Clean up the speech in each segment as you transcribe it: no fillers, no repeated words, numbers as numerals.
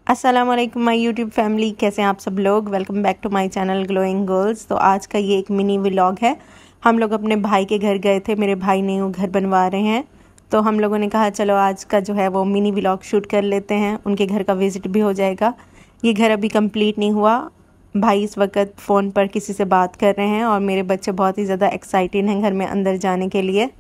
अस्सलाम वालेकुम my YouTube family, कैसे हैं आप सब लोग। Welcome back to my channel glowing girls. तो आज का ये एक मिनी व्लॉग है। हम लोग अपने भाई के घर गए थे, मेरे भाई न्यू घर बनवा रहे हैं, तो हम लोगों ने कहा चलो आज का जो है वो मिनी व्लॉग शूट कर लेते हैं। उनके घर का विज़िट भी हो जाएगा। ये घर अभी कंप्लीट नहीं हुआ। भाई इस वक्त फ़ोन पर किसी से बात कर रहे हैं और मेरे बच्चे बहुत ही ज़्यादा एक्साइटेड हैं घर में अंदर जाने के लिए।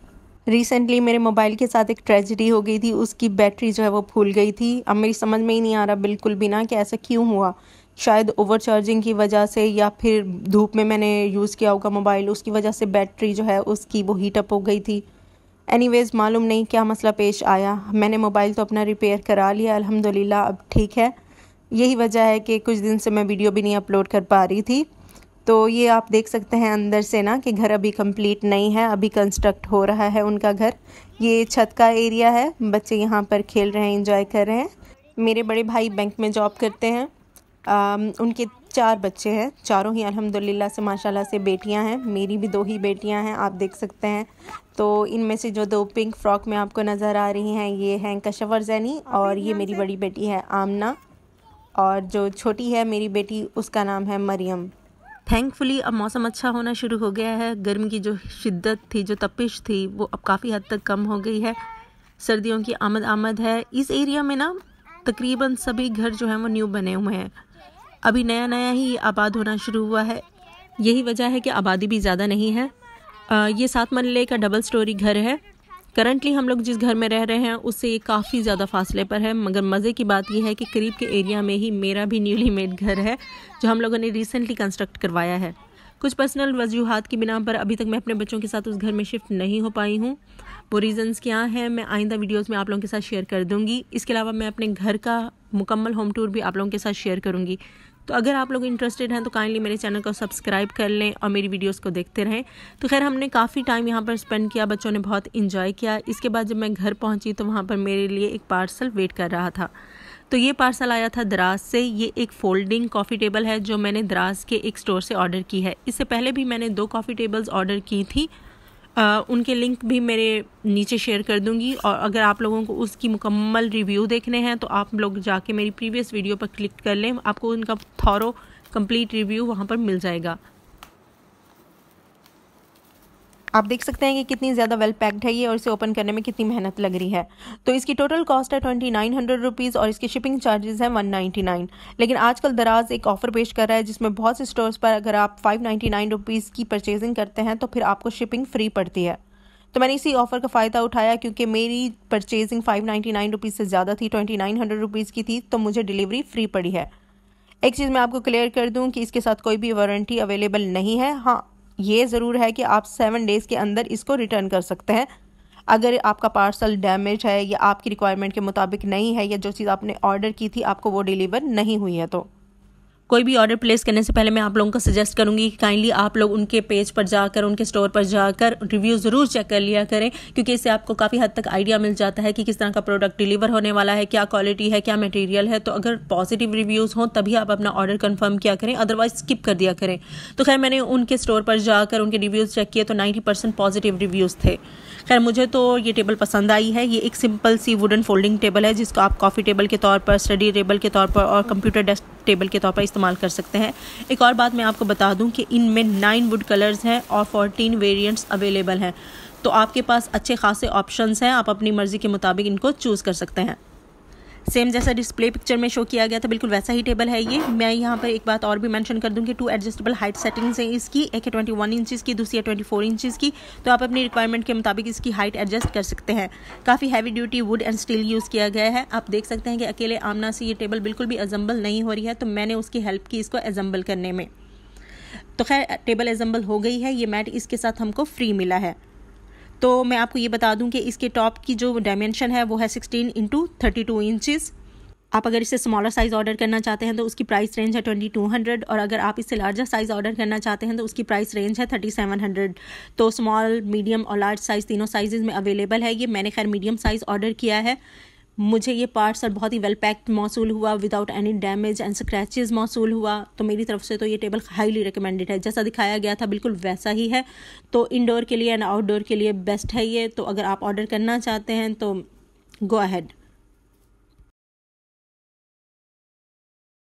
रिसेंटली मेरे मोबाइल के साथ एक ट्रेजेडी हो गई थी, उसकी बैटरी जो है वो फूल गई थी। अब मेरी समझ में ही नहीं आ रहा बिल्कुल भी ना कि ऐसा क्यों हुआ। शायद ओवर चार्जिंग की वजह से या फिर धूप में मैंने यूज़ किया होगा मोबाइल, उसकी वजह से बैटरी जो है उसकी वो हीट अप हो गई थी। एनीवेज़ मालूम नहीं क्या मसला पेश आया। मैंने मोबाइल तो अपना रिपेयर करा लिया अल्हम्दुलिल्लाह, अब ठीक है। यही वजह है कि कुछ दिन से मैं वीडियो भी नहीं अपलोड कर पा रही थी। तो ये आप देख सकते हैं अंदर से ना कि घर अभी कंप्लीट नहीं है, अभी कंस्ट्रक्ट हो रहा है उनका घर। ये छत का एरिया है, बच्चे यहाँ पर खेल रहे हैं, एंजॉय कर रहे हैं। मेरे बड़े भाई बैंक में जॉब करते हैं। उनके 4 बच्चे हैं, चारों ही अल्हम्दुलिल्लाह से माशाल्लाह से बेटियां हैं। मेरी भी 2 ही बेटियां हैं, आप देख सकते हैं। तो इनमें से जो 2 पिंक फ्रॉक में आपको नज़र आ रही हैं ये हैं कशफ और ज़ैनी, और ये मेरी बड़ी बेटी है आमना, और जो छोटी है मेरी बेटी उसका नाम है मरियम। थैंकफुली अब मौसम अच्छा होना शुरू हो गया है। गर्मी की जो शिद्दत थी, जो तपिश थी, वो अब काफ़ी हद तक कम हो गई है। सर्दियों की आमद है। इस एरिया में ना तकरीबन सभी घर जो हैं वो न्यू बने हुए हैं। अभी नया नया ही आबाद होना शुरू हुआ है। यही वजह है कि आबादी भी ज़्यादा नहीं है। ये 7 मरले का डबल स्टोरी घर है। करंटली हम लोग जिस घर में रह रहे हैं उससे ये काफ़ी ज़्यादा फासले पर है, मगर मज़े की बात यह है कि करीब के एरिया में ही मेरा भी न्यूली मेड घर है जो हम लोगों ने रिसेंटली कंस्ट्रक्ट करवाया है। कुछ पर्सनल वजूहात की बिना पर अभी तक मैं अपने बच्चों के साथ उस घर में शिफ्ट नहीं हो पाई हूँ। वो रीज़न्स क्या हैं मैं आइंदा वीडियोज़ में आप लोगों के साथ शेयर कर दूँगी। इसके अलावा मैं अपने घर का मुकम्मल होम टूर भी आप लोगों के साथ शेयर करूँगी। तो अगर आप लोग इंटरेस्टेड हैं तो काइंडली मेरे चैनल को सब्सक्राइब कर लें और मेरी वीडियोस को देखते रहें। तो खैर हमने काफ़ी टाइम यहाँ पर स्पेंड किया, बच्चों ने बहुत इंजॉय किया। इसके बाद जब मैं घर पहुँची तो वहाँ पर मेरे लिए एक पार्सल वेट कर रहा था। तो ये पार्सल आया था दराज से। ये एक फोल्डिंग कॉफ़ी टेबल है जो मैंने दराज के एक स्टोर से ऑर्डर की है। इससे पहले भी मैंने 2 कॉफ़ी टेबल्स ऑर्डर की थी। उनके लिंक भी मेरे नीचे शेयर कर दूंगी, और अगर आप लोगों को उसकी मुकम्मल रिव्यू देखने हैं तो आप लोग जाके मेरी प्रीवियस वीडियो पर क्लिक कर लें, आपको उनका थॉरो कंप्लीट रिव्यू वहां पर मिल जाएगा। आप देख सकते हैं कि कितनी ज़्यादा वेल पैक्ड है ये, और इसे ओपन करने में कितनी मेहनत लग रही है। तो इसकी टोटल कॉस्ट है 2900 रुपीज़ और इसकी शिपिंग चार्जेस हैं 199। लेकिन आजकल दराज एक ऑफ़र पेश कर रहा है जिसमें बहुत से स्टोर्स पर अगर आप 599 रुपीज़ की परचेजिंग करते हैं तो फिर आपको शिपिंग फ्री पड़ती है। तो मैंने इसी ऑफ़र का फ़ायदा उठाया क्योंकि मेरी परचेजिंग 599 रुपीज़ से ज़्यादा थी, 2900 रुपीज़ की थी, तो मुझे डिलीवरी फ्री पड़ी है। एक चीज़ मैं आपको क्लियर कर दूँ कि इसके साथ कोई भी वारंटी अवेलेबल नहीं है। हाँ, ये ज़रूर है कि आप 7 डेज़ के अंदर इसको रिटर्न कर सकते हैं। अगर आपका पार्सल डैमेज है या आपकी रिक्वायरमेंट के मुताबिक नहीं है, या जो चीज़ आपने ऑर्डर की थी आपको वो डिलीवर नहीं हुई है, तो कोई भी ऑर्डर प्लेस करने से पहले मैं आप लोगों को सजेस्ट करूंगी कि काइंडली आप लोग उनके पेज पर जाकर, उनके स्टोर पर जाकर रिव्यू ज़रूर चेक कर लिया करें, क्योंकि इससे आपको काफ़ी हद तक आइडिया मिल जाता है कि किस तरह का प्रोडक्ट डिलीवर होने वाला है, क्या क्वालिटी है, क्या मटेरियल है। तो अगर पॉजिटिव रिव्यूज़ हों तभी आप अपना ऑर्डर कन्फर्म किया करें, अदरवाइज स्किप कर दिया करें। तो खैर मैंने उनके स्टोर पर जाकर उनके रिव्यूज़ चेक किए तो 90% पॉजिटिव रिव्यूज़ थे। खैर मुझे तो ये टेबल पसंद आई है। ये एक सिंपल सी वुडन फोल्डिंग टेबल है जिसको आप कॉफ़ी टेबल के तौर पर, स्टडी टेबल के तौर पर और कंप्यूटर डेस्क टेबल के तौर पर इस्तेमाल कर सकते हैं। एक और बात मैं आपको बता दूं कि इनमें 9 वुड कलर्स हैं और 14 वेरिएंट्स अवेलेबल हैं। तो आपके पास अच्छे खासे ऑप्शंस हैं, आप अपनी मर्ज़ी के मुताबिक इनको चूज़ कर सकते हैं। सेम जैसा डिस्प्ले पिक्चर में शो किया गया था बिल्कुल वैसा ही टेबल है ये। मैं यहाँ पर एक बात और भी मेंशन कर दूँ कि 2 एडजस्टेबल हाइट सेटिंग्स हैं इसकी। एक है 21 इंचज़ की, दूसरी है 24 इंचज़ की। तो आप अपनी रिक्वायरमेंट के मुताबिक इसकी हाइट एडजस्ट कर सकते हैं। काफ़ी heavy duty would and steel use किया गया है। आप देख सकते हैं कि अकेले आमना से ये टेबल बिल्कुल भी असेंबल नहीं हो रही है, तो मैंने उसकी हेल्प की इसको असेंबल करने में। तो खैर टेबल असेंबल हो गई है। ये मैट इसके साथ हमको फ्री मिला है। तो मैं आपको ये बता दूं कि इसके टॉप की जो डायमेंशन है वो है 16 × 32 इंचज़। आप अगर इससे स्मॉलर साइज़ ऑर्डर करना चाहते हैं तो उसकी प्राइस रेंज है 2200, और अगर आप इससे लार्जर साइज़ ऑर्डर करना चाहते हैं तो उसकी प्राइस रेंज है 3700। तो स्मॉल, मीडियम और लार्ज साइज़ तीनों साइज़ में अवेलेबल है। ये मैंने खैर मीडियम साइज़ ऑर्डर किया है। मुझे ये पार्सल बहुत ही वेल पैक्ड मौसूल हुआ, without any damage and scratches मौसूल हुआ। तो मेरी तरफ से तो ये टेबल हाईली रिकमेंडेड है। जैसा दिखाया गया था बिल्कुल वैसा ही है। तो इंडोर के लिए एंड आउटडोर के लिए बेस्ट है ये। तो अगर आप ऑर्डर करना चाहते हैं तो गो अहेड।